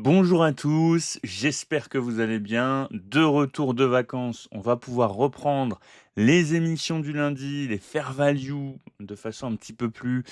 Bonjour à tous, j'espère que vous allez bien. De retour de vacances, on va pouvoir reprendre les émissions du lundi, les fair value de façon un petit peu plus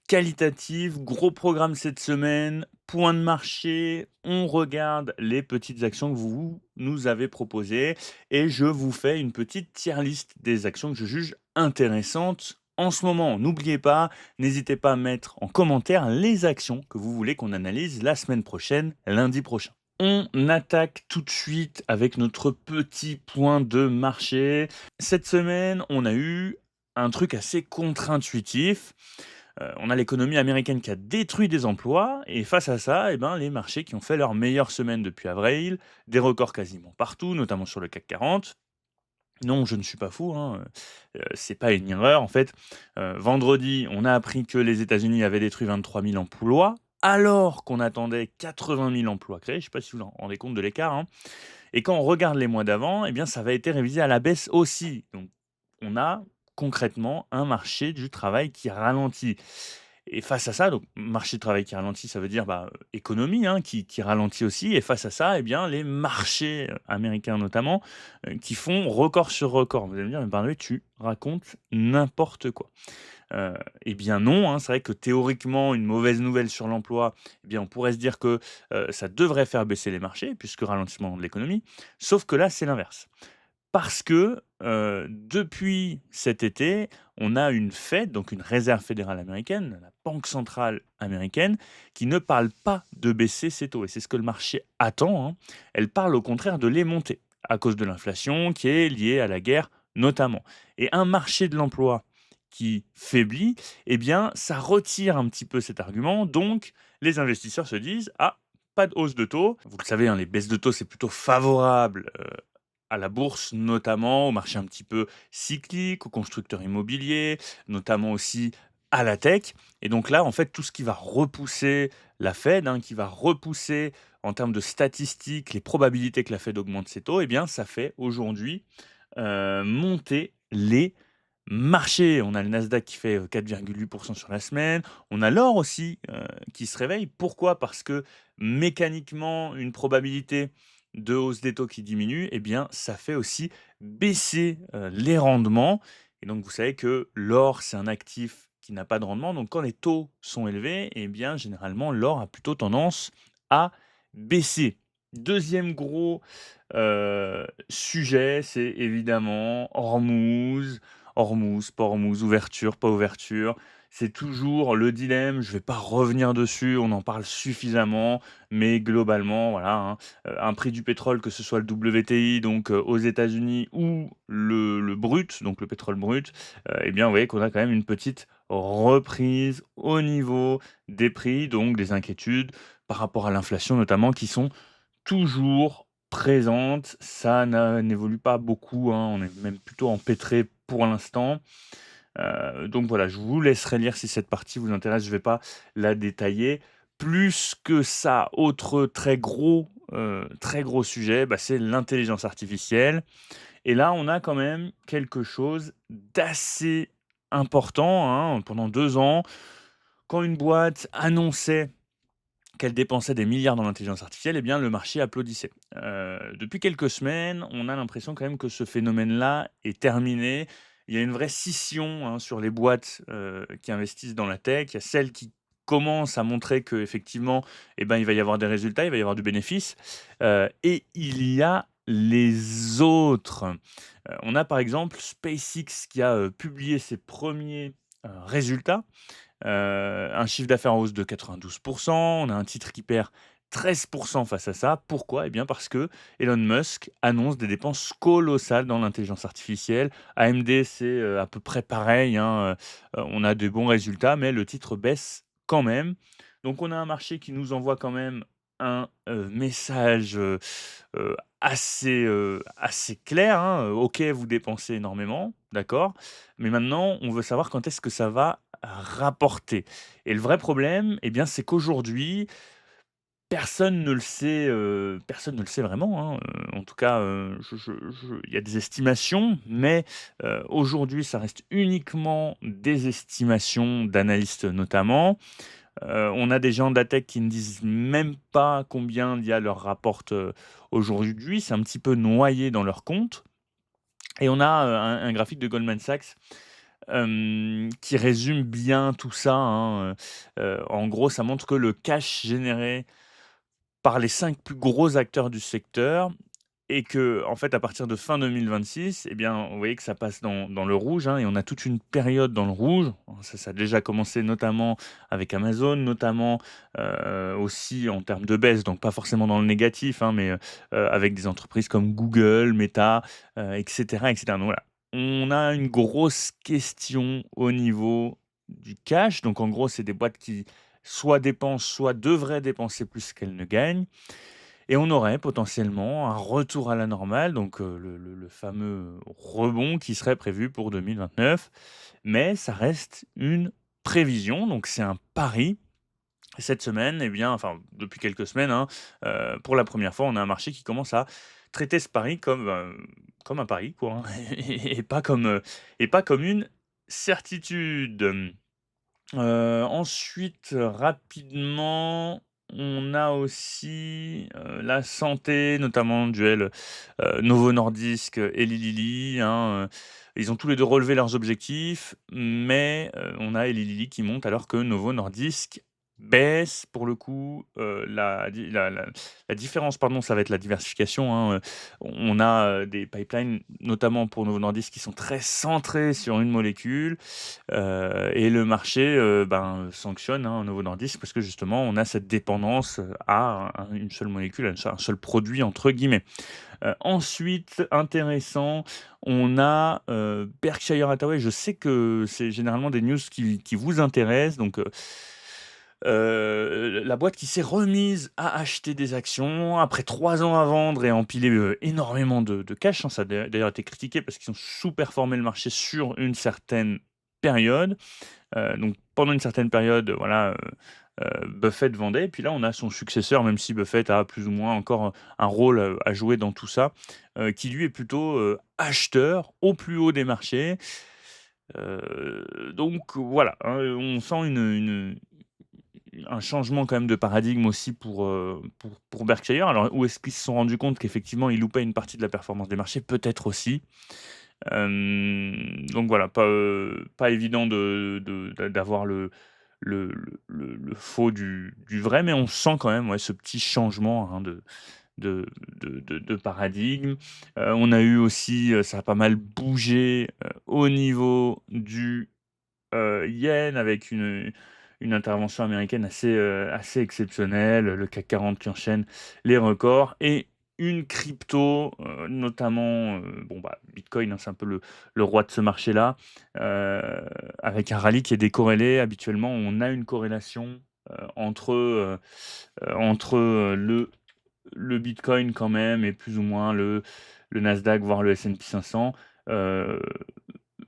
qualitative. Gros programme cette semaine, point de marché, on regarde les petites actions que vous nous avez proposées et je vous fais une petite tier list des actions que je juge intéressantes en ce moment. N'oubliez pas, n'hésitez pas à mettre en commentaire les actions que vous voulez qu'on analyse la semaine prochaine, lundi prochain. On attaque tout de suite avec notre petit point de marché. Cette semaine, on a eu un truc assez contre-intuitif. On a l'économie américaine qui a détruit des emplois et face à ça, eh ben, les marchés qui ont fait leur meilleure semaine depuis avril, des records quasiment partout, notamment sur le CAC 40. Non, je ne suis pas fou, hein, c'est pas une erreur en fait. Vendredi, on a appris que les États-Unis avaient détruit 23 000 emplois, alors qu'on attendait 80 000 emplois créés. Je ne sais pas si vous vous rendez compte de l'écart, hein. Et quand on regarde les mois d'avant, eh bien, ça avait été révisé à la baisse aussi. Donc, on a concrètement un marché du travail qui ralentit. Et face à ça, donc marché du travail qui ralentit, ça veut dire bah, économie hein, qui ralentit aussi. Et face à ça, eh bien, les marchés américains notamment, qui font record sur record. Vous allez me dire, mais Barnabé, tu racontes n'importe quoi. Eh bien non, hein, c'est vrai que théoriquement, une mauvaise nouvelle sur l'emploi, eh bien, on pourrait se dire que ça devrait faire baisser les marchés, puisque ralentissement de l'économie. Sauf que là, c'est l'inverse. Parce que depuis cet été, on a une Fed, donc une réserve fédérale américaine, la Banque centrale américaine, qui ne parle pas de baisser ses taux. Et c'est ce que le marché attend, hein. Elle parle au contraire de les monter, à cause de l'inflation qui est liée à la guerre notamment. Et un marché de l'emploi qui faiblit, eh bien, ça retire un petit peu cet argument. Donc, les investisseurs se disent, ah, pas de hausse de taux. Vous le savez, hein, les baisses de taux, c'est plutôt favorable à la bourse notamment, au marché un petit peu cyclique, aux constructeurs immobiliers, notamment aussi à la tech. Et donc là, en fait, tout ce qui va repousser la Fed, hein, qui va repousser en termes de statistiques les probabilités que la Fed augmente ses taux, eh bien, ça fait aujourd'hui monter les marchés. On a le Nasdaq qui fait 4,8% sur la semaine. On a l'or aussi qui se réveille. Pourquoi? Parce que mécaniquement, une probabilité de hausse des taux qui diminue, eh bien, ça fait aussi baisser les rendements. Et donc, vous savez que l'or, c'est un actif qui n'a pas de rendement. Donc, quand les taux sont élevés, eh bien, généralement, l'or a plutôt tendance à baisser. Deuxième gros sujet, c'est évidemment Hormuz. Hormuz, pas Hormuz, ouverture, pas ouverture. C'est toujours le dilemme. Je ne vais pas revenir dessus, on en parle suffisamment, mais globalement, voilà, hein, un prix du pétrole, que ce soit le WTI, donc aux États-Unis, ou le brut, donc le pétrole brut, eh bien, vous voyez qu'on a quand même une petite reprise au niveau des prix, donc des inquiétudes par rapport à l'inflation notamment, qui sont toujours présentes. Ça n'évolue pas beaucoup, hein, on est même plutôt empêtré pour l'instant. Donc voilà, je vous laisserai lire si cette partie vous intéresse, je ne vais pas la détailler. Plus que ça, autre très gros sujet, bah, c'est l'intelligence artificielle. Et là, on a quand même quelque chose d'assez important, hein. Pendant 2 ans, quand une boîte annonçait qu'elle dépensait des milliards dans l'intelligence artificielle, eh bien, le marché applaudissait. Depuis quelques semaines, on a l'impression quand même que ce phénomène-là est terminé. Il y a une vraie scission, hein, sur les boîtes, qui investissent dans la tech. Il y a celles qui commencent à montrer qu'effectivement, eh ben, il va y avoir des résultats, il va y avoir du bénéfice, et il y a les autres. On a par exemple SpaceX qui a, publié ses premiers résultats. Un chiffre d'affaires en hausse de 92. On a un titre qui perd 13 face à ça. Pourquoi? Eh bien parce que Elon Musk annonce des dépenses colossales dans l'intelligence artificielle. AMD, c'est, à peu près pareil, hein, on a de bons résultats, mais le titre baisse quand même. Donc on a un marché qui nous envoie quand même un, message, assez clair, hein, OK, vous dépensez énormément, d'accord, mais maintenant on veut savoir quand est-ce que ça va rapporter. Et le vrai problème, eh bien, c'est qu'aujourd'hui, personne ne le sait vraiment, hein, en tout cas, je il y a des estimations, mais aujourd'hui, ça reste uniquement des estimations d'analystes notamment. On a des gens de la tech qui ne disent même pas combien l'IA leur rapporte, aujourd'hui. C'est un petit peu noyé dans leur compte et on a, un graphique de Goldman Sachs, qui résume bien tout ça, hein, en gros, ça montre que le cash généré par les 5 plus gros acteurs du secteur et que en fait, à partir de fin 2026, eh bien, vous voyez que ça passe dans le rouge, hein, et on a toute une période dans le rouge. Ça a déjà commencé notamment avec Amazon, notamment, aussi en termes de baisse, donc pas forcément dans le négatif, hein, mais, avec des entreprises comme Google, Meta, et cetera, et cetera. Donc voilà, on a une grosse question au niveau du cash. Donc en gros, c'est des boîtes qui soit dépensent, soit devraient dépenser plus qu'elles ne gagnent. Et on aurait potentiellement un retour à la normale, donc le fameux rebond qui serait prévu pour 2029. Mais ça reste une prévision, donc c'est un pari. Cette semaine, eh bien, enfin depuis quelques semaines, hein, pour la première fois, on a un marché qui commence à traiter ce pari comme un pari, quoi, hein, et pas comme une certitude. Ensuite, rapidement, on a aussi, la santé, notamment Duel, Novo Nordisk et Eli Lilly, hein, ils ont tous les 2 relevé leurs objectifs, mais, on a Eli Lilly qui monte alors que Novo Nordisk baisse. Pour le coup, la différence, pardon, ça va être la diversification, hein, on a, des pipelines, notamment pour Novo Nordisk, qui sont très centrés sur une molécule. Et le marché, ben, sanctionne, hein, Novo Nordisk parce que justement on a cette dépendance, à une seule molécule, à un seul «produit» entre guillemets. Ensuite, intéressant, on a, Berkshire Hathaway. Je sais que c'est généralement des news qui vous intéressent, donc la boîte qui s'est remise à acheter des actions après 3 ans à vendre et à empiler, énormément de cash, hein. Ça a d'ailleurs été critiqué parce qu'ils ont sous-performé le marché sur une certaine période. Donc pendant une certaine période, voilà, Buffett vendait et puis là, on a son successeur, même si Buffett a plus ou moins encore un rôle, à jouer dans tout ça, qui lui est plutôt, acheteur au plus haut des marchés. Donc voilà, hein, on sent un changement quand même de paradigme aussi pour Berkshire. Alors où est-ce qu'ils se sont rendus compte qu'effectivement, ils loupaient une partie de la performance des marchés? Peut-être aussi. Donc voilà, pas évident d'avoir le faux du vrai, mais on sent quand même, ouais, ce petit changement, hein, de paradigme. On a eu aussi, ça a pas mal bougé, au niveau du, yen avec une intervention américaine assez exceptionnelle, le CAC 40 qui enchaîne les records et une crypto, notamment, bon, bah, Bitcoin, hein, c'est un peu le roi de ce marché-là, heu, avec un rallye qui est décorrélé. Habituellement, on a une corrélation, entre, le Bitcoin quand même et plus ou moins le Nasdaq, voire le S&P 500, heu,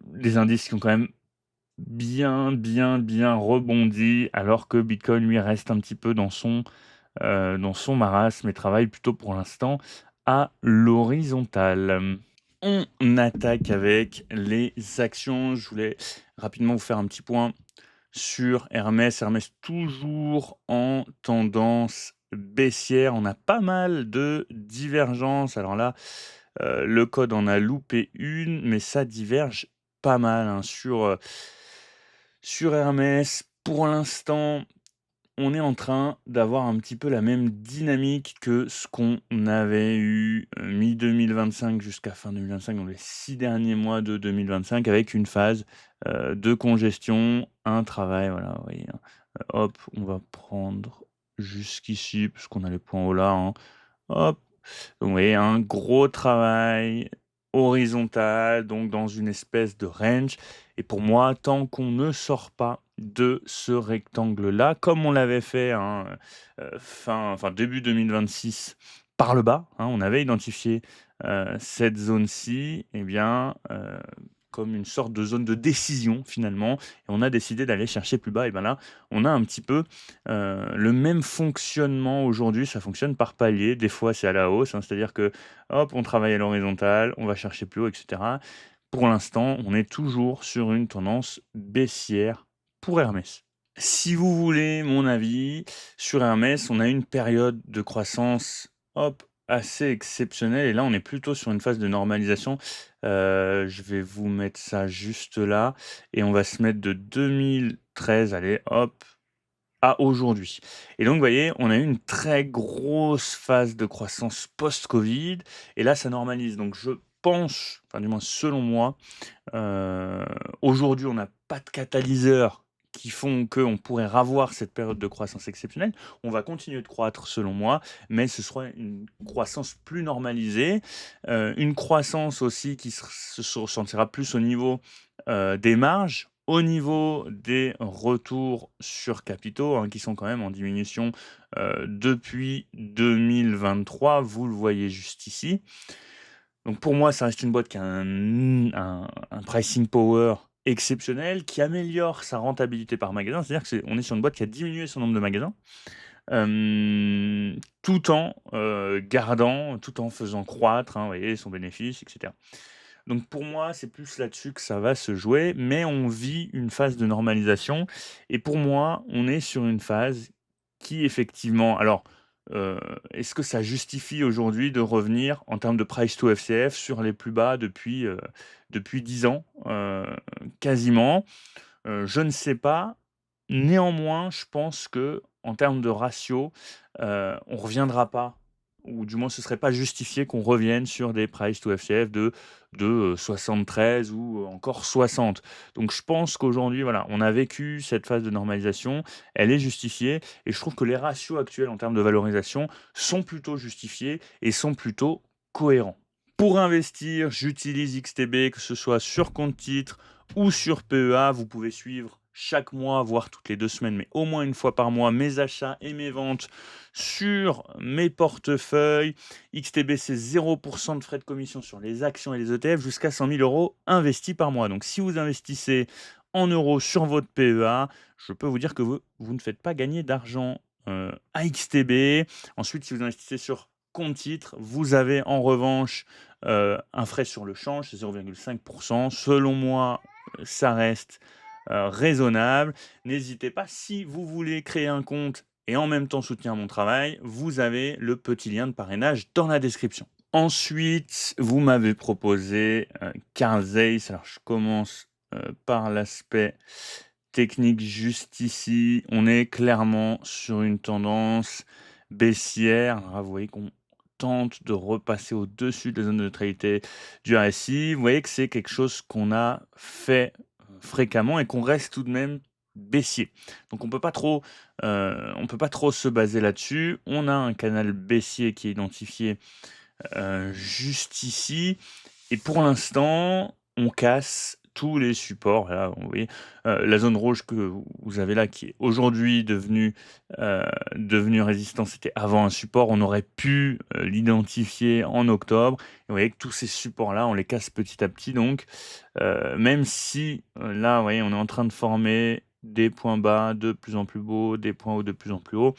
des indices qui ont quand même bien, bien, bien rebondi, alors que Bitcoin, lui, reste un petit peu dans son marasme et travaille plutôt pour l'instant à l'horizontale. On attaque avec les actions. Je voulais rapidement vous faire un petit point sur Hermès. Hermès toujours en tendance baissière. On a pas mal de divergences. Alors là, le code en a loupé une, mais ça diverge pas mal, hein, sur Hermès. Pour l'instant, on est en train d'avoir un petit peu la même dynamique que ce qu'on avait eu, mi-2025 jusqu'à fin 2025, dans les 6 derniers mois de 2025, avec une phase, de congestion, un travail, voilà, vous voyez, hein. Hop, on va prendre jusqu'ici, puisqu'on a les points hauts là, hein. Hop, donc vous voyez, un gros travail horizontal, donc dans une espèce de range. Et pour moi, tant qu'on ne sort pas de ce rectangle-là, comme on l'avait fait, hein, début 2026 par le bas, hein, on avait identifié cette zone-ci, eh bien, comme une sorte de zone de décision finalement, et on a décidé d'aller chercher plus bas. Et ben là, on a un petit peu le même fonctionnement aujourd'hui. Ça fonctionne par palier. Des fois, c'est à la hausse, hein, c'est-à-dire que, hop, on travaille à l'horizontale, on va chercher plus haut, et cetera. Pour l'instant, on est toujours sur une tendance baissière pour Hermès. Si vous voulez mon avis, sur Hermès, on a une période de croissance, hop, assez exceptionnelle et là, on est plutôt sur une phase de normalisation. Je vais vous mettre ça juste là et on va se mettre de 2013, allez, hop, à aujourd'hui. Et donc, vous voyez, on a eu une très grosse phase de croissance post-Covid et là, ça normalise. Donc je pense, enfin du moins selon moi, Heu, aujourd'hui, on n'a pas de catalyseurs qui font qu'on pourrait ravoir cette période de croissance exceptionnelle. On va continuer de croître selon moi, mais ce sera une croissance plus normalisée, une croissance aussi qui se ressentira plus au niveau, des marges, au niveau des retours sur capitaux, hein, qui sont quand même en diminution, depuis 2023. Vous le voyez juste ici. Donc pour moi, ça reste une boîte qui a un pricing power exceptionnel, qui améliore sa rentabilité par magasin. C'est-à-dire que on est sur une boîte qui a diminué son nombre de magasins, tout en faisant croître, hein, vous voyez, son bénéfice et cetera. Donc pour moi, c'est plus là-dessus que ça va se jouer, mais on vit une phase de normalisation et pour moi, on est sur une phase qui effectivement alors, heu, est-ce que ça justifie aujourd'hui de revenir en termes de price to FCF sur les plus bas depuis 10 ans? Quasiment. Je ne sais pas. Néanmoins, je pense que en termes de ratio, on reviendra pas ou du moins ce serait pas justifié qu'on revienne sur des price to FCF de 73 ou encore 60. Donc je pense qu'aujourd'hui, voilà, on a vécu cette phase de normalisation, elle est justifiée et je trouve que les ratios actuels en termes de valorisation sont plutôt justifiés et sont plutôt cohérents. Pour investir, j'utilise XTB, que ce soit sur compte titre ou sur PEA. Vous pouvez suivre chaque mois, voire toutes les 2 semaines, mais au moins une fois par mois, mes achats et mes ventes sur mes portefeuilles. XTB, c'est 0% de frais de commission sur les actions et les ETF jusqu'à 100 000 euros investis par mois. Donc si vous investissez en euros sur votre PEA, je peux vous dire que vous ne faites pas gagner d'argent à XTB. Ensuite, si vous investissez sur compte titre, vous avez en revanche un frais sur le change, c'est 0,5%. Selon moi, ça reste raisonnable. N'hésitez pas, si vous voulez créer un compte et en même temps soutenir mon travail, vous avez le petit lien de parrainage dans la description. Ensuite, vous m'avez proposé Carl Zeiss. Alors, je commence par l'aspect technique juste ici. On est clairement sur une tendance baissière. Ah, vous voyez qu'on tente de repasser au-dessus des zones de neutralité du RSI. Vous voyez que c'est quelque chose qu'on a fait fréquemment et qu'on reste tout de même baissier. Donc on peut pas trop se baser là-dessus. On a un canal baissier qui est identifié juste ici et pour l'instant, on casse tous les supports. Là, vous voyez, la zone rouge que vous avez là, qui est aujourd'hui devenue résistance, c'était avant un support. On aurait pu l'identifier en octobre. Et vous voyez que tous ces supports-là, on les casse petit à petit. Donc, même si là, vous voyez, on est en train de former des points bas de plus en plus beaux, des points hauts de plus en plus hauts,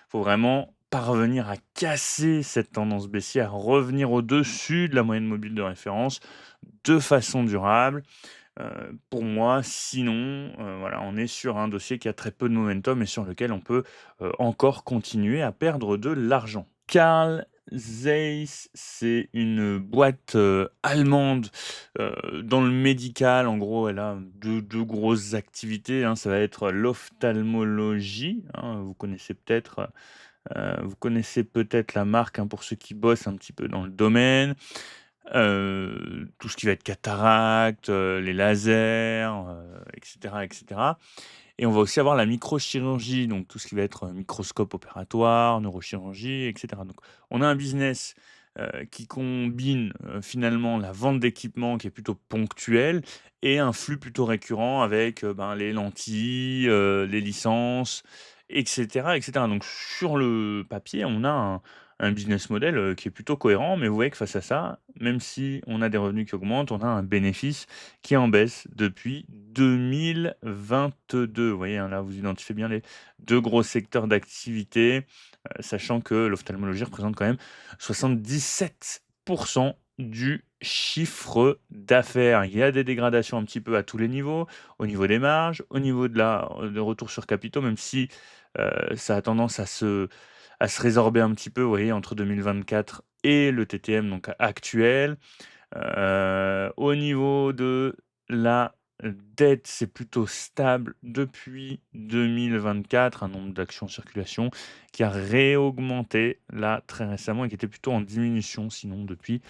faut vraiment parvenir à casser cette tendance baissière, revenir au-dessus de la moyenne mobile de référence de façon durable. Pour moi, sinon, voilà, on est sur un dossier qui a très peu de momentum et sur lequel on peut, encore continuer à perdre de l'argent. Carl Zeiss, c'est une boîte, allemande, dans le médical. En gros, elle a deux grosses activités, hein. Ça va être l'ophtalmologie, hein, vous connaissez peut-être la marque, hein, pour ceux qui bossent un petit peu dans le domaine. Tout ce qui va être cataracte, les lasers, et cetera et cetera. Et on va aussi avoir la microchirurgie, donc tout ce qui va être, microscope opératoire, neurochirurgie et cetera. Donc on a un business, qui combine, finalement la vente d'équipements qui est plutôt ponctuel et un flux plutôt récurrent avec, ben, les lentilles, les licences et cetera. Donc sur le papier, on a un business model, qui est plutôt cohérent, mais vous voyez que face à ça, même si on a des revenus qui augmentent, on a un bénéfice qui est en baisse depuis 2022. Vous voyez, hein, là, vous identifiez bien les 2 gros secteurs d'activité, sachant que l'ophtalmologie représente quand même 77 du chiffre d'affaires. Il y a des dégradations un petit peu à tous les niveaux, au niveau des marges, au niveau de retour sur capitaux, même si, ça a tendance à se résorber un petit peu, vous voyez, entre 2024 et le TTM donc actuel. Au niveau de la dette, c'est plutôt stable depuis 2024, un nombre d'actions en circulation qui a réaugmenté là très récemment et qui était plutôt en diminution sinon depuis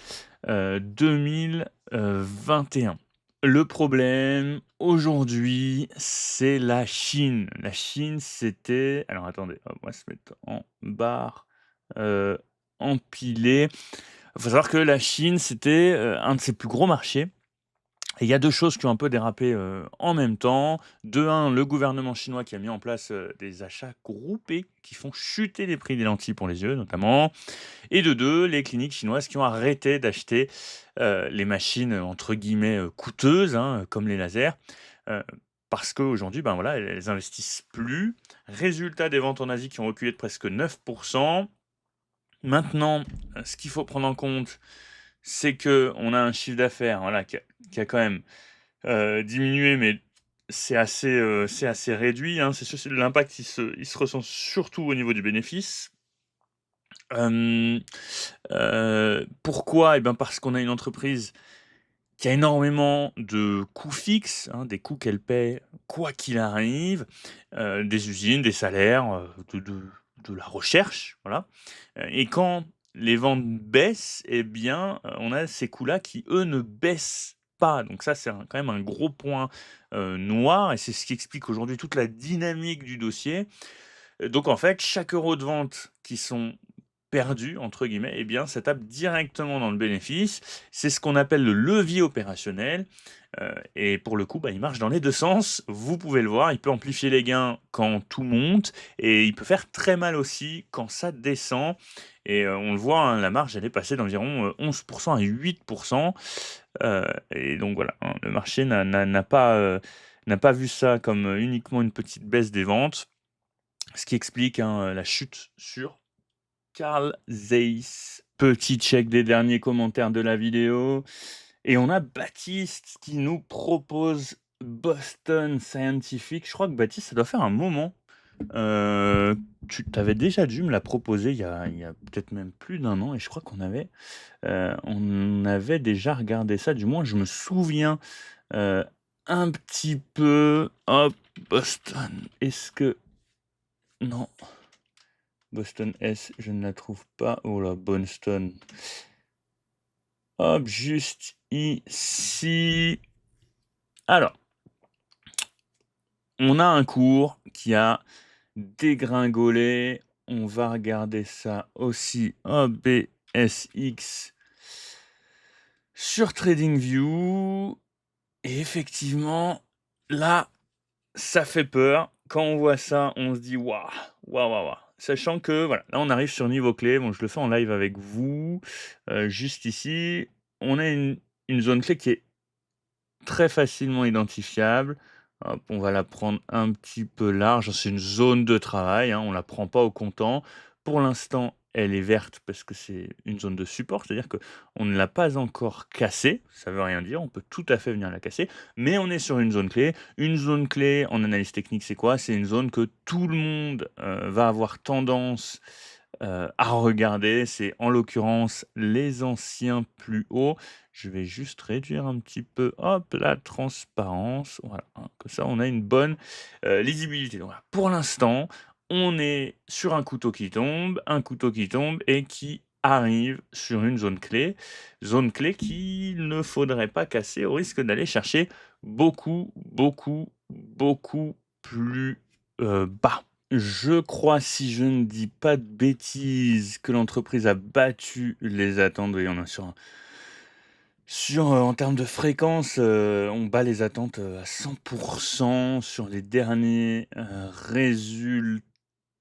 2021. Le problème aujourd'hui, c'est la Chine. La Chine, c'était alors attendez, hop, on va se mettre en barre, empilée. Il faut savoir que la Chine, c'était, un de ses plus gros marchés et il y a 2 choses qui ont un peu dérapé, en même temps. De un, le gouvernement chinois qui a mis en place, des achats groupés qui font chuter les prix des lentilles pour les yeux notamment et de 2, les cliniques chinoises qui ont arrêté d'acheter, les machines, entre guillemets, «coûteuses», hein, comme les lasers, heu, parce qu'aujourd'hui, ben, voilà, elles investissent plus. Résultat, des ventes en Asie qui ont reculé de presque 9. Maintenant, ce qu'il faut prendre en compte, c'est qu'on a un chiffre d'affaires, voilà, qui a quand même, diminué, mais c'est assez réduit, hein. C'est sûr, c'est l'impact, il se ressent surtout au niveau du bénéfice. Hem, Pourquoi? Et ben, parce qu'on a une entreprise qui a énormément de coûts fixes, hein, des coûts qu'elle paie quoi qu'il arrive, des usines, des salaires, de la recherche, voilà, et quand les ventes baissent et bien, on a ces coûts-là qui, eux, ne baissent pas. Donc ça, c'est quand même un gros point, noir et c'est ce qui explique aujourd'hui toute la dynamique du dossier. Donc en fait, chaque euro de vente qui sont «perdus» entre guillemets, eh bien ça tape directement dans le bénéfice. C'est ce qu'on appelle le levier opérationnel, et pour le coup, bah, il marche dans les 2 sens. Vous pouvez le voir, il peut amplifier les gains quand tout monte et il peut faire très mal aussi quand ça descend et on le voit, hein, la marge, elle est passée d'environ, 11 à 8. Et donc voilà, hein, le marché n'a pas vu ça comme, uniquement une petite baisse des ventes. Ce qui explique, hein, la chute sur Carl Zeiss. Petit check des derniers commentaires de la vidéo et on a Baptiste qui nous propose Boston Scientific. Je crois que Baptiste, ça doit faire un moment. Tu avais déjà dû me la proposer il y a peut-être même plus d'un an et je crois on avait déjà regardé ça, du moins je me souviens, heu, un petit peu. Hop, Boston, est-ce que non. Boston S, je ne la trouve pas. Oh là, Boston. Hop, juste ici. Alors, on a un cours qui a dégringolé. On va regarder ça aussi. Hop, BSX sur TradingView. Et effectivement, là, ça fait peur. Quand on voit ça, on se dit: «Waouh, waouh, waouh, waouh». Sachant que voilà, là on arrive sur niveau clé. Bon, je le fais en live avec vous, juste ici. On a une zone clé qui est très facilement identifiable. Hop, on va la prendre un petit peu large. C'est une zone de travail, hein, on la prend pas au comptant. Pour l'instant, elle est verte parce que c'est une zone de support, c'est-à-dire qu'on ne l'a pas encore cassée. Ça veut rien dire, on peut tout à fait venir la casser, mais on est sur une zone clé. Une zone clé en analyse technique, c'est quoi? C'est une zone que tout le monde va avoir tendance à regarder. C'est en l'occurrence les anciens plus hauts. Je vais juste réduire un petit peu, hop, la transparence. Voilà, hein, comme ça, on a une bonne, lisibilité. Donc voilà, pour l'instant, on est sur un couteau qui tombe et qui arrive sur une zone clé. Zone clé qu'il ne faudrait pas casser au risque d'aller chercher beaucoup, beaucoup, beaucoup plus, bas. Je crois, si je ne dis pas de bêtises, que l'entreprise a battu les attentes. Oui, on a en termes de fréquence, on bat les attentes, à 100 sur les derniers, résultats.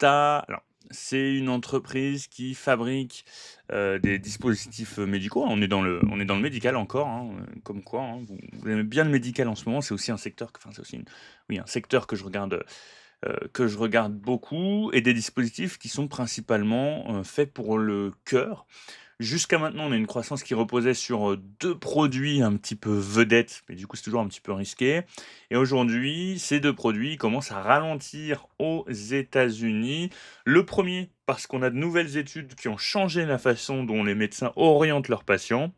Alors, c'est une entreprise qui fabrique, des dispositifs, médicaux, hein. On est dans le médical encore, hein, comme quoi, hein, vous aimez bien le médical en ce moment. C'est aussi un secteur que enfin, c'est aussi un secteur que je regarde, que je regarde beaucoup et des dispositifs qui sont principalement, faits pour le cœur. Jusqu'à maintenant, on a une croissance qui reposait sur, 2 produits un petit peu vedettes, mais du coup, c'est toujours un petit peu risqué et aujourd'hui, ces 2 produits commencent à ralentir aux États-Unis. Le premier parce qu'on a de nouvelles études qui ont changé la façon dont les médecins orientent leurs patients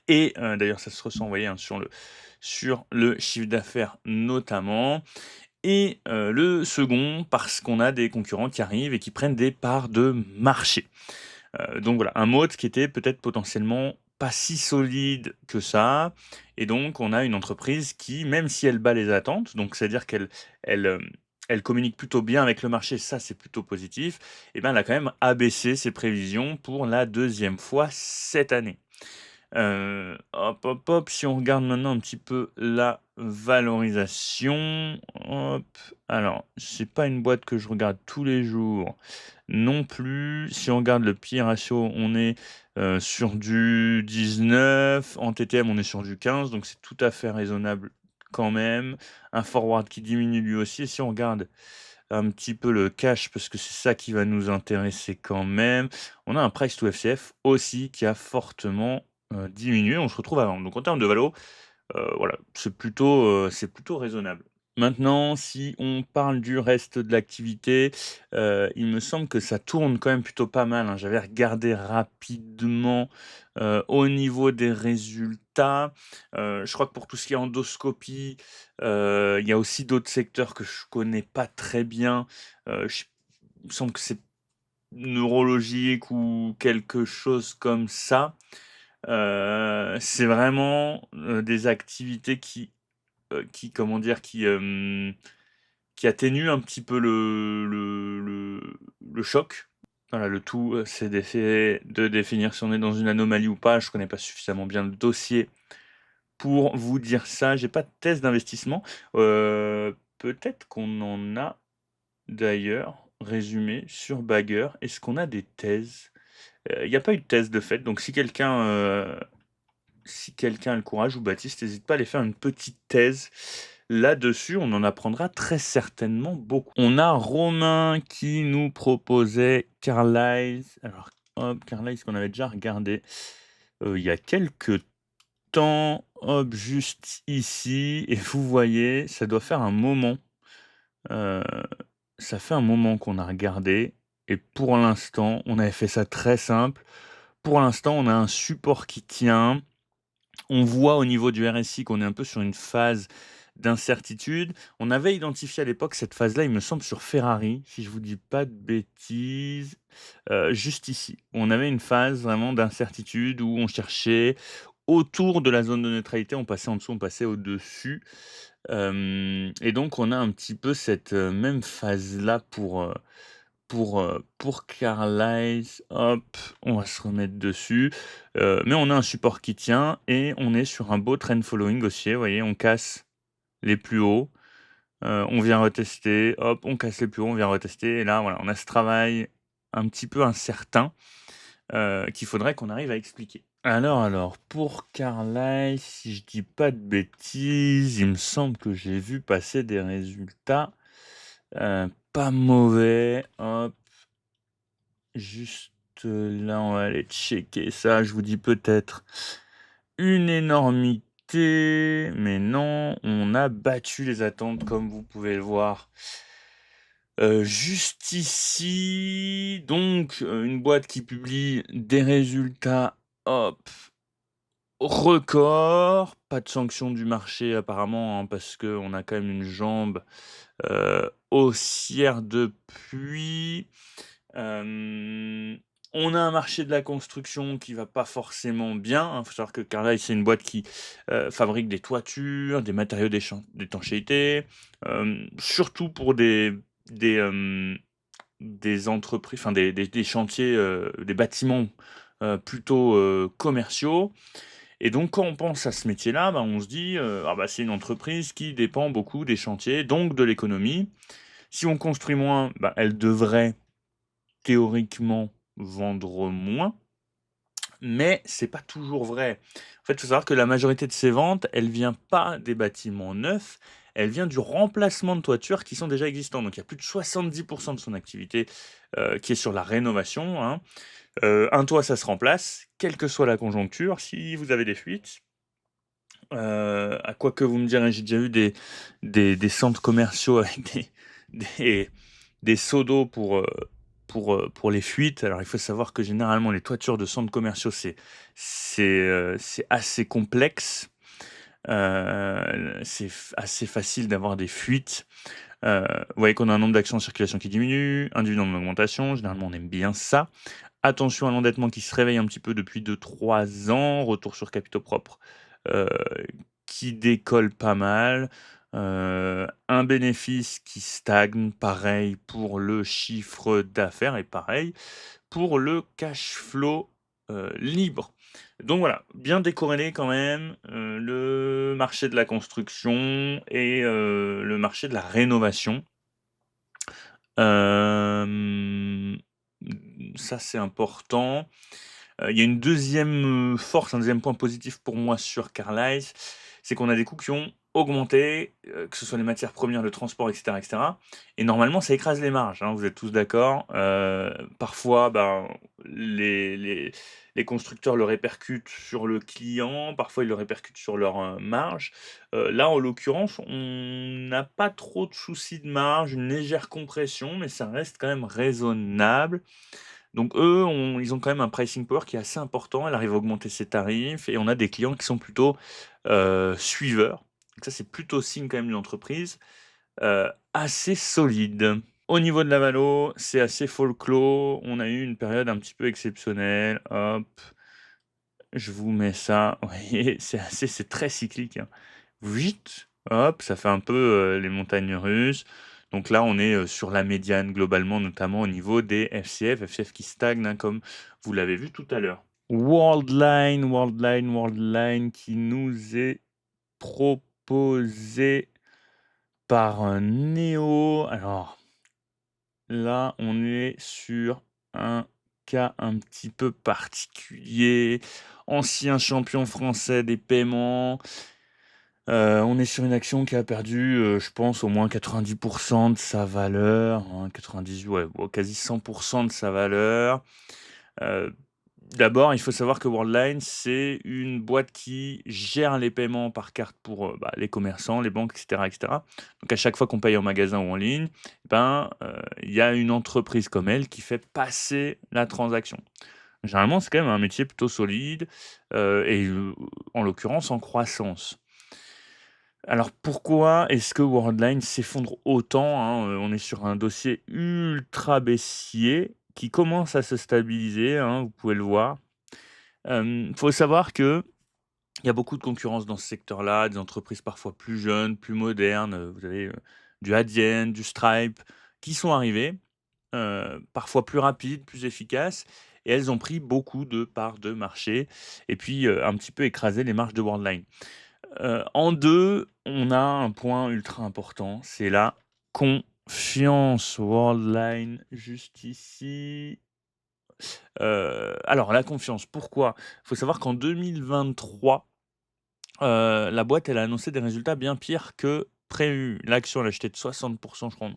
et d'ailleurs ça se ressent, vous voyez, hein, sur le chiffre d'affaires notamment et le second parce qu'on a des concurrents qui arrivent et qui prennent des parts de marché. Donc voilà, un mode qui était peut-être potentiellement pas si solide que ça et donc on a une entreprise qui, même si elle bat les attentes, donc c'est-à-dire elle communique plutôt bien avec le marché, ça c'est plutôt positif, et ben elle a quand même abaissé ses prévisions pour la deuxième fois cette année. Hop, hop, hop, si on regarde maintenant un petit peu la valorisation, hop, alors c'est pas une boîte que je regarde tous les jours non plus. Si on regarde le P/E ratio, on est, sur du 19, en TTM, on est sur du 15, donc c'est tout à fait raisonnable quand même. Un forward qui diminue lui aussi et si on regarde un petit peu le cash, parce que c'est ça qui va nous intéresser quand même, on a un price to FCF aussi qui a fortement, diminué. On se retrouve à vendre. Donc en termes de valo, voilà, c'est plutôt raisonnable. Maintenant, si on parle du reste de l'activité, il me semble que ça tourne quand même plutôt pas mal, hein. J'avais regardé rapidement, au niveau des résultats. Je crois que pour tout ce qui est endoscopie, il y a aussi d'autres secteurs que je connais pas très bien. Je Il me semble que c'est neurologique ou quelque chose comme ça. C'est vraiment, des activités qui comment dire? Qui atténuent un petit peu le choc. Voilà, le tout, c'est d'essayer de définir si on est dans une anomalie ou pas. Je connais pas suffisamment bien le dossier pour vous dire ça. J'ai pas de thèse d'investissement. Peut-être qu'on en a d'ailleurs résumé sur Bagger. Est-ce qu'on a des thèses? Il y a pas eu de thèse de fait, donc si quelqu'un a le courage ou Baptiste, n'hésite pas à aller faire une petite thèse là-dessus, on en apprendra très certainement beaucoup. On a Romain qui nous proposait Carlyle. Alors, hop, Carlyle qu'on avait déjà regardé, il y a quelques temps, hop, juste ici et vous voyez, ça doit faire un moment, heu, ça fait un moment qu'on a regardé et pour l'instant, on avait fait ça très simple. Pour l'instant, on a un support qui tient. On voit au niveau du RSI qu'on est un peu sur une phase d'incertitude. On avait identifié à l'époque cette phase-là, il me semble, sur Ferrari, si je vous dis pas de bêtises, juste ici. On avait une phase vraiment d'incertitude où on cherchait autour de la zone de neutralité, on passait en dessous, on passait au-dessus. Et donc on a un petit peu cette, même phase-là pour Carlisle, hop, on va se remettre dessus, mais on a un support qui tient et on est sur un beau trend following haussier, vous voyez? On casse les plus hauts, on vient retester, hop, on casse les plus hauts, on vient retester et là, voilà, on a ce travail un petit peu incertain, qu'il faudrait qu'on arrive à expliquer. Alors, pour Carlisle, si je dis pas de bêtises, il me semble que j'ai vu passer des résultats, pas mauvais, hop. Juste, là, on va aller checker ça. Je vous dis peut-être une énormité, mais non, on a battu les attentes comme vous pouvez le voir, juste ici. Donc, une boîte qui publie des résultats, hop, records. Pas de sanction du marché apparemment, hein, parce qu'on a quand même une jambe, haussière depuis. Hem, on a un marché de la construction qui va pas forcément bien, hein. Faut savoir que Carlisle, c'est une boîte qui, fabrique des toitures, des matériaux d'étanchéité, surtout pour des, hem, des entreprises, enfin des chantiers, des bâtiments, plutôt, commerciaux et donc quand on pense à ce métier-là, bah, on se dit, «Ah bah, c'est une entreprise qui dépend beaucoup des chantiers, donc de l'économie». Si on construit moins, bah, elle devrait théoriquement vendre moins. Mais c'est pas toujours vrai. En fait, il faut savoir que la majorité de ces ventes, elle vient pas des bâtiments neufs, elle vient du remplacement de toitures qui sont déjà existants. Donc il y a plus de 70 de son activité, qui est sur la rénovation, hein. Un toit, ça se remplace, quelle que soit la conjoncture. Si vous avez des fuites, à quoi que vous me direz, j'ai déjà vu des centres commerciaux avec des des seaux d'eau pour les fuites. Alors il faut savoir que généralement les toitures de centres commerciaux, c'est assez complexe. C'est assez facile d'avoir des fuites. Vous voyez qu'on a un nombre d'actions en circulation qui diminue, un dividende en augmentation, généralement on aime bien ça. Attention à l'endettement qui se réveille un petit peu depuis 2-3 ans, retour sur capitaux propres, heu, qui décolle pas mal, un bénéfice qui stagne, pareil pour le chiffre d'affaires et pareil pour le cash flow, libre. Donc voilà, bien décorrélé quand même, le marché de la construction et le marché de la rénovation. Hem, Ça c'est important. Il y a une deuxième force, un deuxième point positif pour moi sur Carlisle, c'est qu'on a des coûts qui ont augmenté, que ce soit les matières premières, le transport et cetera et normalement ça écrase les marges, hein, vous êtes tous d'accord? Parfois, ben, les les constructeurs le répercutent sur le client, parfois ils le répercutent sur leur, marge. Là, en l'occurrence, on n'a pas trop de soucis de marge, une légère compression, mais ça reste quand même raisonnable. Donc eux, ils ont quand même un pricing power qui est assez important. Elle arrive à augmenter ses tarifs et on a des clients qui sont plutôt, suiveurs. Donc ça, c'est plutôt signe quand même d'une entreprise, assez solide. Au niveau de la valo, c'est assez folklore. On a eu une période un petit peu exceptionnelle. Hop, je vous mets ça. Vous voyez, c'est très cyclique, hein. Vite, hop, ça fait un peu, les montagnes russes. Donc là, on est, sur la médiane globalement, notamment au niveau des FCF qui stagnent, hein, comme vous l'avez vu tout à l'heure. Worldline qui nous est proposé par, Neo. Alors là, on est sur un cas un petit peu particulier. Ancien champion français des paiements. On est sur une action qui a perdu, je pense au moins 90 de sa valeur, hein, 98, ouais, bon, quasi 100 de sa valeur. Heu, D'abord, il faut savoir que Worldline, c'est une boîte qui gère les paiements par carte pour, bah, les commerçants, les banques et cetera. Donc à chaque fois qu'on paye en magasin ou en ligne, ben, il y a une entreprise comme elle qui fait passer la transaction. Généralement, c'est quand même un métier plutôt solide, en l'occurrence en croissance. Alors pourquoi est-ce que Worldline s'effondre autant, hein? On est sur un dossier ultra baissier qui commence à se stabiliser, hein, vous pouvez le voir. Faut savoir qu'il y a beaucoup de concurrence dans ce secteur-là, des entreprises parfois plus jeunes, plus modernes, vous avez, du Adyen, du Stripe qui sont arrivées, parfois plus rapides, plus efficaces et elles ont pris beaucoup de parts de marché et puis, un petit peu écrasé les marges de Worldline. En 2, on a un point ultra important, c'est la confiance. Worldline, juste ici. Alors la confiance, pourquoi? Il faut savoir qu'en 2023, la boîte, elle a annoncé des résultats bien pires que prévu. L'action, elle a chuté de 60 je crois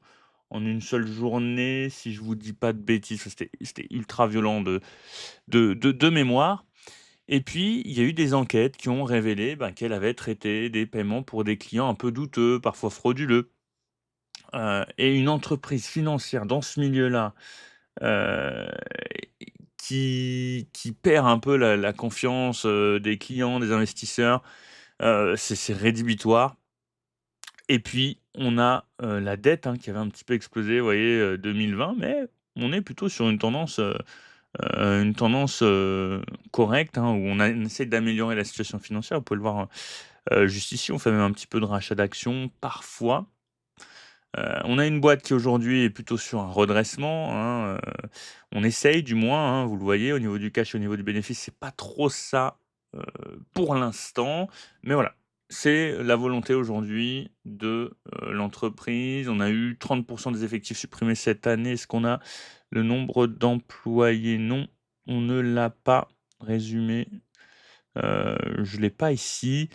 en une seule journée, si je vous dis pas de bêtises. C'était ultra violent de mémoire. Et puis, il y a eu des enquêtes qui ont révélé, ben, qu'elle avait traité des paiements pour des clients un peu douteux, parfois frauduleux. Et une entreprise financière dans ce milieu-là, heu, qui perd un peu la confiance, des clients, des investisseurs, c'est rédhibitoire. Et puis on a, la dette, hein, qui avait un petit peu explosé, vous voyez, 2020, mais on est plutôt sur une tendance, correcte, hein, où on essaie d'améliorer la situation financière. Vous pouvez le voir, juste ici, on fait même un petit peu de rachat d'actions parfois. On a une boîte qui aujourd'hui est plutôt sur un redressement, hein, on essaye du moins, hein, vous le voyez au niveau du cash, au niveau du bénéfice, c'est pas trop ça, heu, pour l'instant. Mais voilà, c'est la volonté aujourd'hui de, l'entreprise. On a eu 30 des effectifs supprimés cette année. Est-ce qu'on a le nombre d'employés? Non, on ne l'a pas. résumé, je l'ai pas ici.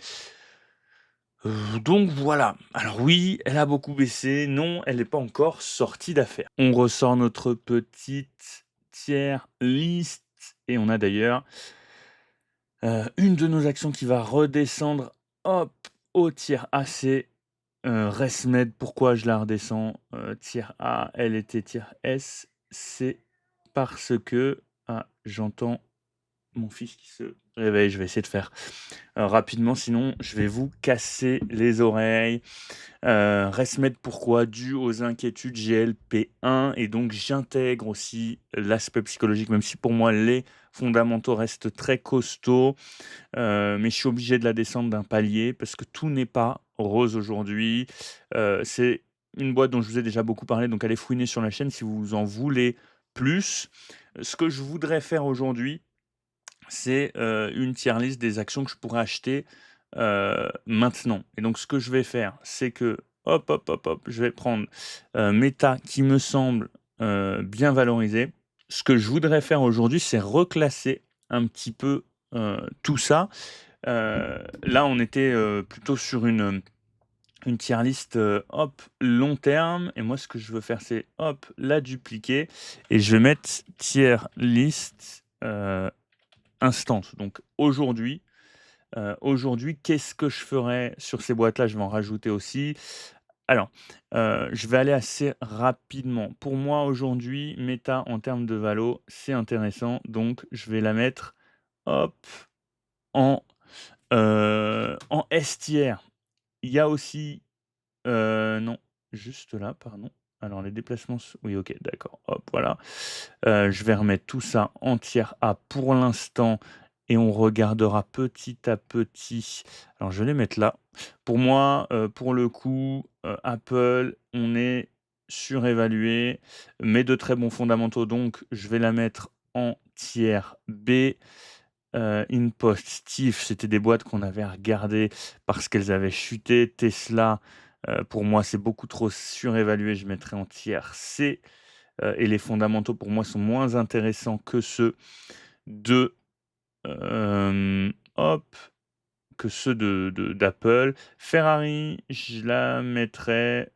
Donc voilà. Alors oui, elle a beaucoup baissé. Non, elle n'est pas encore sortie d'affaire. On ressort notre petite tier list et on a d'ailleurs, une de nos actions qui va redescendre, hop, au tier A, c'est, ResMed. Pourquoi je la redescends, tier A, elle était tier S? C'est parce que j'entends mon fils qui se réveille. Je vais essayer de faire, rapidement, sinon je vais vous casser les oreilles. ResMed, pourquoi? Dû aux inquiétudes GLP-1 et donc j'intègre aussi l'aspect psychologique, même si pour moi les fondamentaux restent très costauds, mais je suis obligé de la descendre d'un palier parce que tout n'est pas rose aujourd'hui. C'est une boîte dont je vous ai déjà beaucoup parlé, donc allez fouiner sur la chaîne si vous en voulez plus. Ce que je voudrais faire aujourd'hui, c'est, une tier list des actions que je pourrais acheter, maintenant et donc ce que je vais faire, c'est que hop, hop, hop, hop, je vais prendre, Meta qui me semble, bien valorisé. Ce que je voudrais faire aujourd'hui, c'est reclasser un petit peu, tout ça. Là, on était, plutôt sur une tier list, hop, long terme et moi, ce que je veux faire, c'est hop, la dupliquer et je vais mettre tier list, instant. Donc aujourd'hui, qu'est-ce que je ferais sur ces boîtes-là? Je vais en rajouter aussi. Alors, je vais aller assez rapidement. Pour moi, aujourd'hui, Meta, en termes de valo, c'est intéressant, donc je vais la mettre, hop, en, en S tier. Il y a aussi, non, juste là, pardon. Alors les déplacements oui, OK, d'accord, hop, voilà. Je vais remettre tout ça en tiers A pour l'instant et on regardera petit à petit. Alors je vais les mettre là. Pour moi, pour le coup, Apple, on est surévalué, mais de très bons fondamentaux, donc je vais la mettre en tiers B. InPost, c'était des boîtes qu'on avait regardées parce qu'elles avaient chuté. Tesla, pour moi, c'est beaucoup trop surévalué, je mettrais en tiers C. Et les fondamentaux pour moi sont moins intéressants que ceux de, hop, que ceux de d'Apple. Ferrari, je la mettrais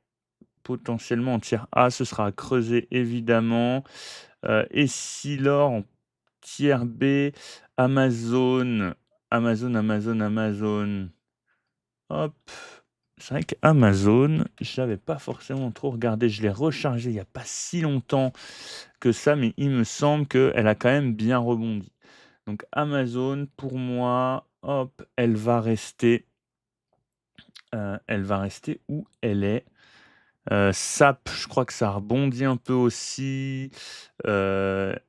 potentiellement en tiers A, ce sera à creuser évidemment. Essilor en tiers B. Amazon, Amazon. Hop, c'est vrai qu'Amazon, je n'avais pas forcément trop regardé. Je l'ai rechargé il y a pas si longtemps que ça, mais il me semble qu'elle a quand même bien rebondi. Donc Amazon, pour moi, hop, elle va rester où elle est. SAP, je crois que ça rebondit un peu aussi.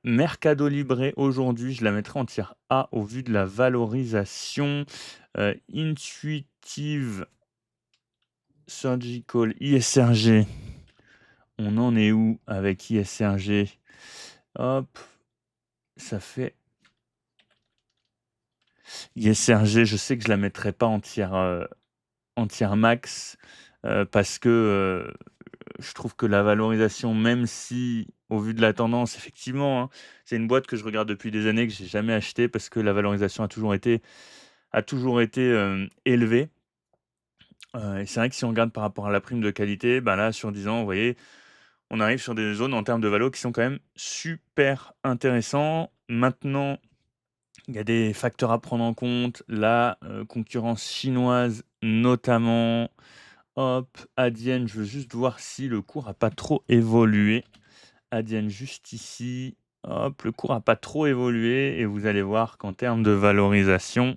Mercado Libre, aujourd'hui, je la mettrais en tiers A au vu de la valorisation. Intuitive Surgical, ISRG, on en est où avec ISRG? Hop, ça fait ISRG, je sais que je la mettrai pas en tiers max, parce que, je trouve que la valorisation, même si au vu de la tendance, effectivement, hein, c'est une boîte que je regarde depuis des années, que j'ai jamais achetée parce que la valorisation a toujours été, élevée. Et c'est vrai que si on regarde par rapport à la prime de qualité, bah, là, sur 10 ans, vous voyez, on arrive sur des zones en termes de valo qui sont quand même super intéressants. Maintenant, il y a des facteurs à prendre en compte, la, concurrence chinoise notamment. Hop, Adyen, je veux juste voir si le cours a pas trop évolué. Adyen juste ici. Hop, le cours a pas trop évolué et vous allez voir qu'en termes de valorisation,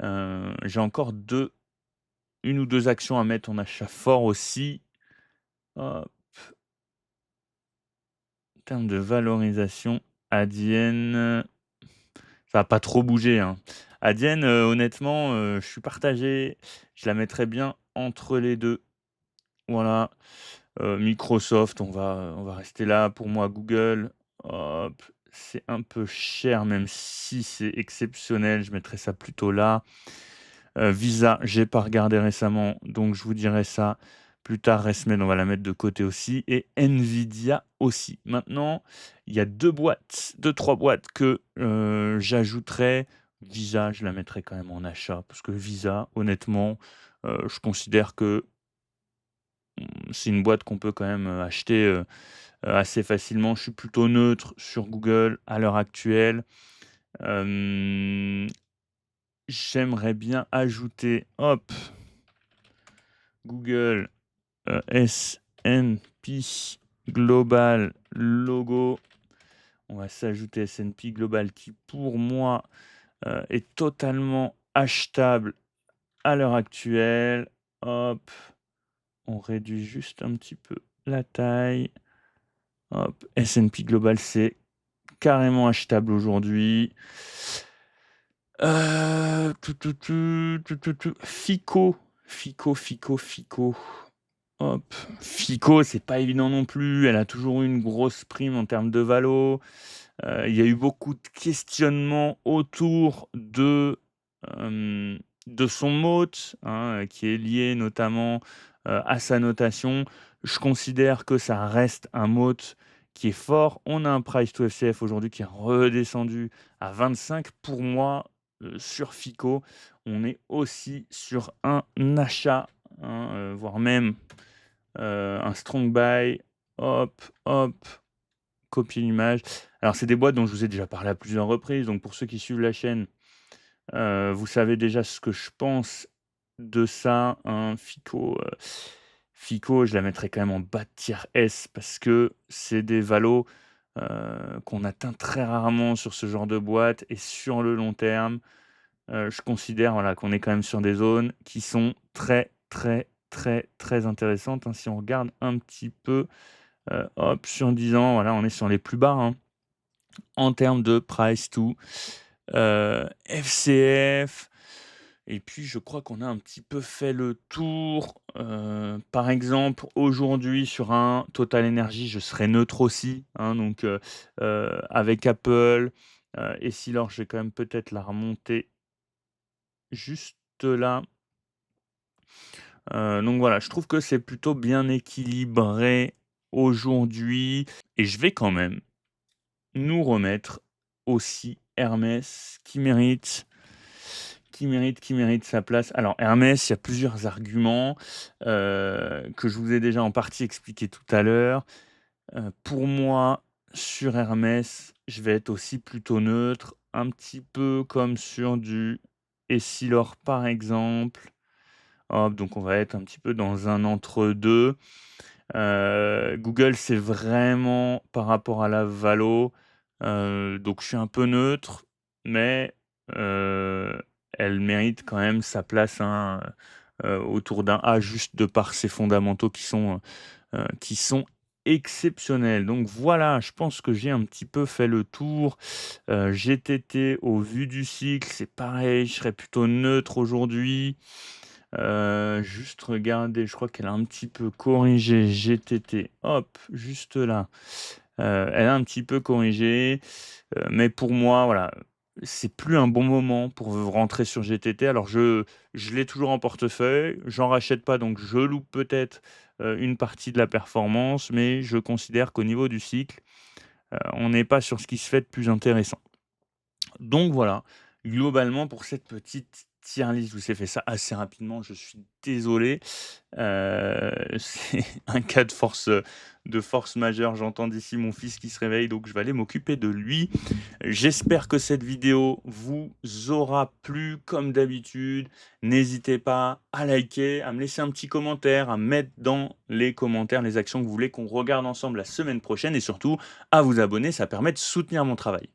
j'ai encore 1 ou 2 actions à mettre en achat fort aussi. Hop, en termes de valorisation, Adyen, ça a pas trop bougé, hein. Adyen, honnêtement, je suis partagé. Je la mettrais bien entre les 2. Voilà. Microsoft, on va rester là. Pour moi, Google, hop, c'est un peu cher, même si c'est exceptionnel, je mettrais ça plutôt là. Visa, j'ai pas regardé récemment, donc je vous dirai ça plus tard, ResMed, on va la mettre de côté aussi et Nvidia aussi. Maintenant, il y a 2-3 boîtes que, j'ajouterais. Visa, je la mettrais quand même en achat parce que Visa, honnêtement, je considère que, c'est une boîte qu'on peut quand même, acheter, assez facilement. Je suis plutôt neutre sur Google à l'heure actuelle. Hem, J'aimerais bien ajouter, hop, Google, S&P Global logo. On va s'ajouter S&P Global qui, pour moi, est totalement achetable à l'heure actuelle. Hop, on réduit juste un petit peu la taille. Hop, S&P Global, c'est carrément achetable aujourd'hui. Fico, Fico. Hop, Fico, c'est pas évident non plus. Elle a toujours eu une grosse prime en termes de valo. Il y a eu beaucoup de questionnements autour de son moat, hein, qui est lié notamment, à sa notation. Je considère que ça reste un moat qui est fort. On a un price to FCF aujourd'hui qui est redescendu à 25. Pour moi, sur Fico, on est aussi sur un achat, hein, voire même, un strong buy. Hop, hop, copier l'image. Alors, c'est des boîtes dont je vous ai déjà parlé à plusieurs reprises, donc pour ceux qui suivent la chaîne, vous savez déjà ce que je pense de ça, hein. Fico, je la mettrais quand même en bas de tier S parce que c'est des valos, qu'on atteint très rarement sur ce genre de boîte et sur le long terme, je considère, voilà, qu'on est quand même sur des zones qui sont très, très, très, très intéressantes, hein. Si on regarde un petit peu, hop, sur 10 ans, voilà, on est sur les plus bas, hein, en termes de price to, FCF. Et puis je crois qu'on a un petit peu fait le tour. Par exemple, aujourd'hui sur un Total Energy, je serais neutre aussi, hein, donc avec Apple, et Essilor, je vais quand même peut-être la remonter juste là. Donc voilà, je trouve que c'est plutôt bien équilibré aujourd'hui et je vais quand même nous remettre aussi Hermès qui mérite sa place. Alors Hermès, il y a plusieurs arguments, que je vous ai déjà en partie expliqué tout à l'heure. Pour moi, sur Hermès, je vais être aussi plutôt neutre, un petit peu comme sur du Essilor par exemple. Hop, donc on va être un petit peu dans un entre-deux. Google, c'est vraiment par rapport à la valo, donc je suis un peu neutre, mais heu, elle mérite quand même sa place, hein, autour d'un A juste de par ses fondamentaux qui sont exceptionnels. Donc voilà, je pense que j'ai un petit peu fait le tour. GTT au vu du cycle, c'est pareil, je serais plutôt neutre aujourd'hui. Juste regarder, je crois qu'elle a un petit peu corrigé GTT. Hop, juste là. Elle a un petit peu corrigé, mais pour moi, voilà, c'est plus un bon moment pour rentrer sur GTT. Alors je l'ai toujours en portefeuille, j'en rachète pas, donc je loupe peut-être, une partie de la performance, mais je considère qu'au niveau du cycle, on n'est pas sur ce qui se fait de plus intéressant. Donc voilà, globalement pour cette petite tier list, je vous ai fait ça assez rapidement, je suis désolé. C'est un cas de force majeure. J'entends d'ici mon fils qui se réveille, donc je vais aller m'occuper de lui. J'espère que cette vidéo vous aura plu comme d'habitude. N'hésitez pas à liker, à me laisser un petit commentaire, à mettre dans les commentaires les actions que vous voulez qu'on regarde ensemble la semaine prochaine et surtout à vous abonner, ça permet de soutenir mon travail.